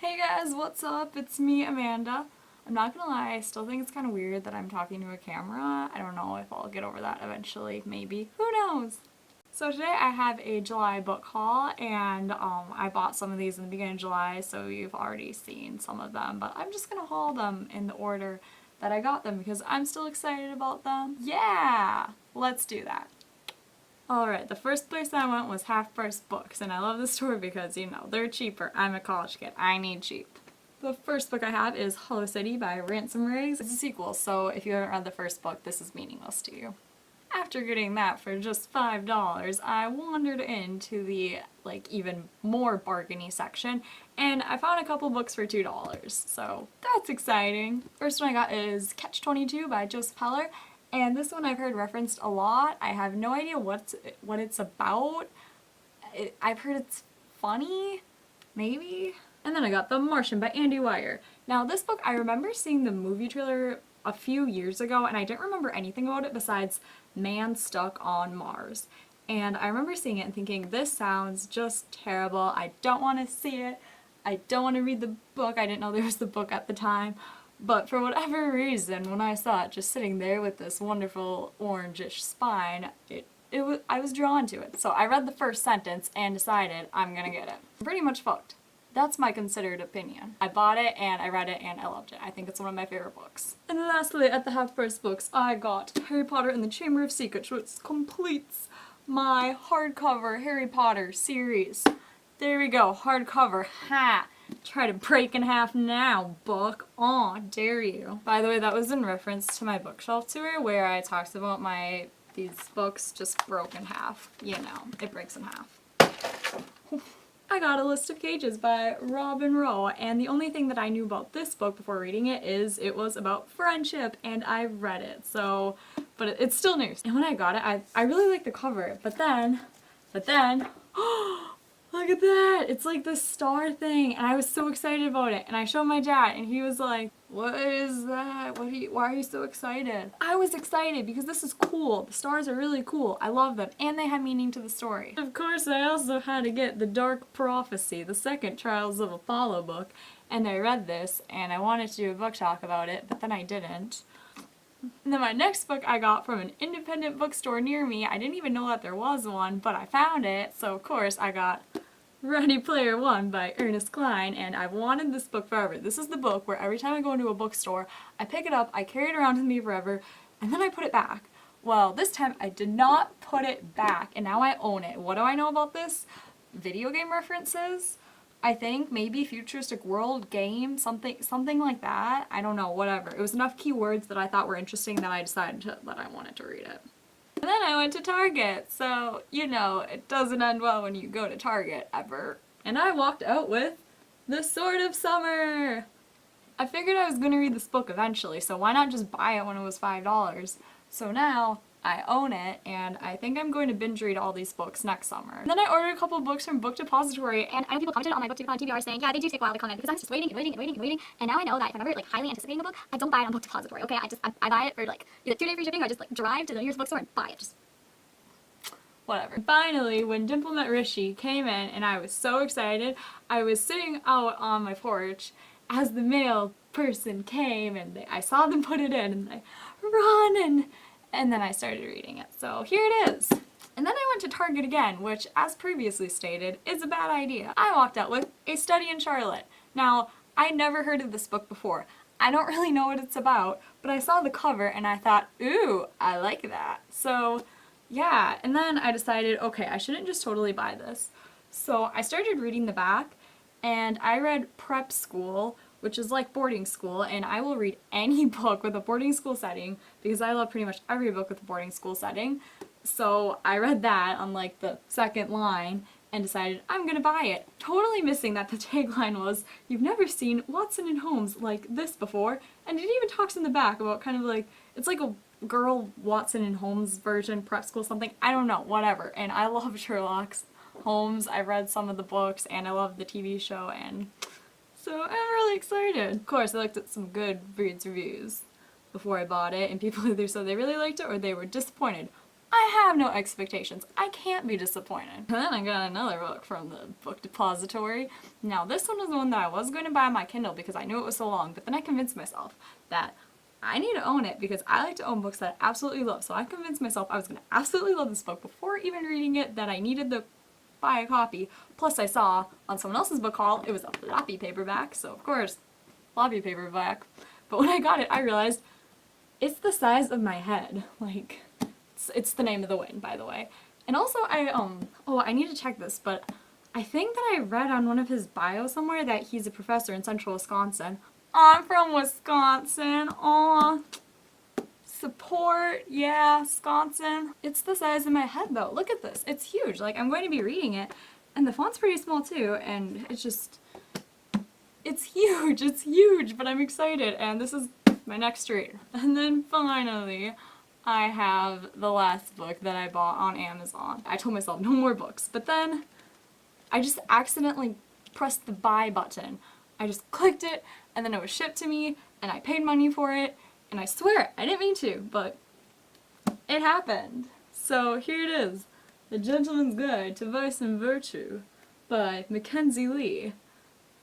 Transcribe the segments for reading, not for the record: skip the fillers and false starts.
Hey guys, what's up? It's me, Amanda. I'm not gonna lie, I still think it's kind of weird that I'm talking to a camera. I don't know if I'll get over that eventually, maybe. Who knows? So today I have a July book haul, and I bought some of these in the beginning of July, so you've already seen some of them, but I'm just gonna haul them in the order that I got them because I'm still excited about them. Yeah! Let's do that. Alright, the first place I went was Half Price Books, and I love this store because, you know, they're cheaper. I'm a college kid. I need cheap. The first book I have is Hollow City by Ransom Riggs. It's a sequel, so if you haven't read the first book, this is meaningless to you. After getting that for just $5, I wandered into the, even more bargainy section, and I found a couple books for $2, so that's exciting. First one I got is Catch-22 by Joseph Heller. And this one I've heard referenced a lot. I have no idea what it's about. I've heard it's funny, maybe? And then I got The Martian by Andy Weir. Now this book, I remember seeing the movie trailer a few years ago and I didn't remember anything about it besides man stuck on Mars. And I remember seeing it and thinking, this sounds just terrible. I don't want to see it. I don't want to read the book. I didn't know there was the book at the time. But for whatever reason, when I saw it just sitting there with this wonderful orangish spine, I was drawn to it. So I read the first sentence and decided I'm gonna get it. I'm pretty much hooked. That's my considered opinion. I bought it and I read it and I loved it. I think it's one of my favorite books. And lastly, at the Half Price Books, I got Harry Potter and the Chamber of Secrets, which completes my hardcover Harry Potter series. There we go, hardcover. Ha! Try to break in half now, book. Aw, dare you. By the way, that was in reference to my bookshelf tour where I talked about these books just broke in half. You know, it breaks in half. I got A List of Cages by Robin Rowe, and the only thing that I knew about this book before reading it is it was about friendship, and I read it, so, but it's still new. And when I got it, I really liked the cover, but then, look at that! It's like the star thing, and I was so excited about it. And I showed my dad, and he was like, "What is that? Why are you so excited?" I was excited because this is cool. The stars are really cool. I love them, and they have meaning to the story. Of course, I also had to get The Dark Prophecy, the second Trials of Apollo book, and I read this, and I wanted to do a book talk about it, but then I didn't. And then my next book I got from an independent bookstore near me. I didn't even know that there was one, but I found it, so of course I got Ready Player One by Ernest Cline, and I've wanted this book forever. This is the book where every time I go into a bookstore, I pick it up, I carry it around with me forever, and then I put it back. Well, this time I did not put it back, and now I own it. What do I know about this? Video game references? I think maybe futuristic world game, something like that. I don't know, whatever. It was enough keywords that I thought were interesting that I decided that I wanted to read it. And then I went to Target, so, you know, it doesn't end well when you go to Target, ever. And I walked out with The Sword of Summer! I figured I was going to read this book eventually, so why not just buy it when it was $5? So now, I own it, and I think I'm going to binge read all these books next summer. And then I ordered a couple of books from Book Depository, and I know people commented on my Book Depository TBR saying, yeah, they do take a while to come in, because I was just waiting, and now I know that if I'm ever, highly anticipating a book, I don't buy it on Book Depository, okay? I buy it for, either 2-day free shipping, or just, drive to the nearest bookstore and buy it, just whatever. Finally, when Dimple Met Rishi came in, and I was so excited, I was sitting out on my porch as the mail person came, and I saw them put it in, and I run, and then I started reading it. So here it is. And then I went to Target again, which, as previously stated, is a bad idea. I walked out with A Study in Charlotte. Now, I never heard of this book before. I don't really know what it's about, but I saw the cover and I thought, ooh, I like that. So, yeah, and then I decided, okay, I shouldn't just totally buy this. So I started reading the back, and I read Prep School, which is like boarding school, and I will read any book with a boarding school setting because I love pretty much every book with a boarding school setting. So I read that on the second line and decided I'm gonna buy it. Totally missing that the tagline was, "You've never seen Watson and Holmes like this before," and it even talks in the back about it's like a girl Watson and Holmes version, prep school something, I don't know, whatever. And I love Sherlock Holmes. I read some of the books and I love the TV show, and so I'm really excited. Of course, I looked at some Goodreads reviews before I bought it, and people either said they really liked it or they were disappointed. I have no expectations. I can't be disappointed. And then I got another book from the book depository. Now this one was the one that I was going to buy on my Kindle because I knew it was so long, but then I convinced myself that I need to own it because I like to own books that I absolutely love. So I convinced myself I was going to absolutely love this book before even reading it, that I needed to buy a copy. Plus I saw on someone else's book haul it was a floppy paperback, so of course, floppy paperback. But when I got it, I realized it's the size of my head. Like, it's the name of the wind, by the way. And also, I need to check this, but I think that I read on one of his bios somewhere that he's a professor in central Wisconsin. I'm from Wisconsin. Aw. Support. Yeah, Wisconsin. It's the size of my head, though. Look at this. It's huge. Like, I'm going to be reading it, and the font's pretty small, too, and it's just... It's huge. It's huge, but I'm excited, and this is my next read. And then finally, I have the last book that I bought on Amazon. I told myself no more books, but then I just accidentally pressed the buy button. I just clicked it, and then it was shipped to me, and I paid money for it, and I swear, I didn't mean to, but it happened. So here it is, The Gentleman's Guide to Vice and Virtue by Mackenzie Lee.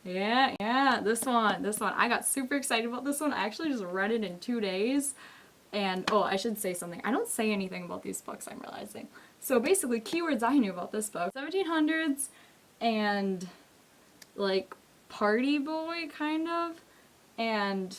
Yeah, this one. I got super excited about this one. I actually just read it in 2 days. And, oh, I should say something. I don't say anything about these books, I'm realizing. So basically, keywords I knew about this book. 1700s and, like, party boy, kind of. And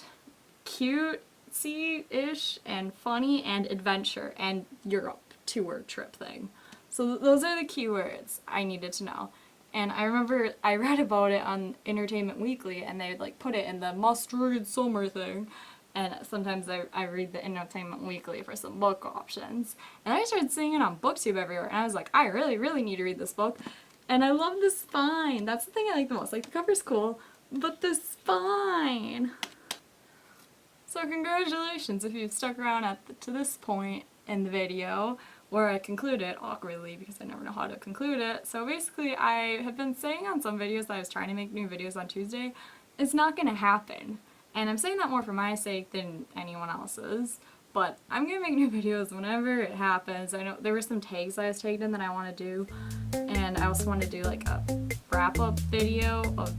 cutesy-ish and funny and adventure and Europe 2-word trip thing. So those are the keywords I needed to know. And I remember I read about it on Entertainment Weekly, and they like put it in the must-read summer thing. And sometimes I read the Entertainment Weekly for some book options. And I started seeing it on BookTube everywhere, and I was like, I really, really need to read this book. And I love the spine. That's the thing I like the most. Like, the cover's cool, but the spine. So congratulations if you've stuck around to this point in the video, where I conclude it awkwardly because I never know how to conclude it. So basically, I have been saying on some videos that I was trying to make new videos on Tuesday. It's not going to happen. And I'm saying that more for my sake than anyone else's. But I'm going to make new videos whenever it happens. I know there were some tags I was tagged in that I want to do. And I also want to do like a wrap-up video of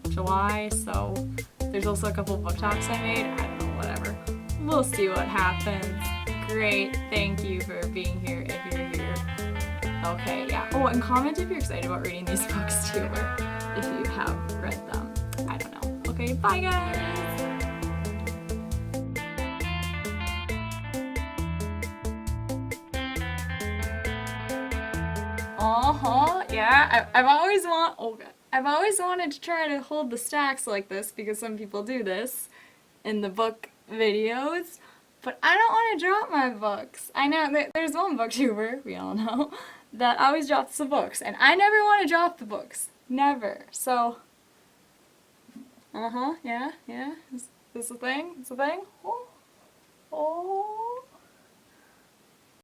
July. So there's also a couple book talks I made. I don't know, whatever. We'll see what happens. Great, thank you for being here if you're here. Okay, yeah. Oh, and comment if you're excited about reading these books too, or if you have read them. I don't know. Okay, bye guys! Yeah, I've always wanted to try to hold the stacks like this because some people do this in the book videos. But I don't want to drop my books. I know there's one booktuber, we all know, that always drops the books. And I never want to drop the books. Never. So, yeah. Is this a thing? It's a thing? Oh.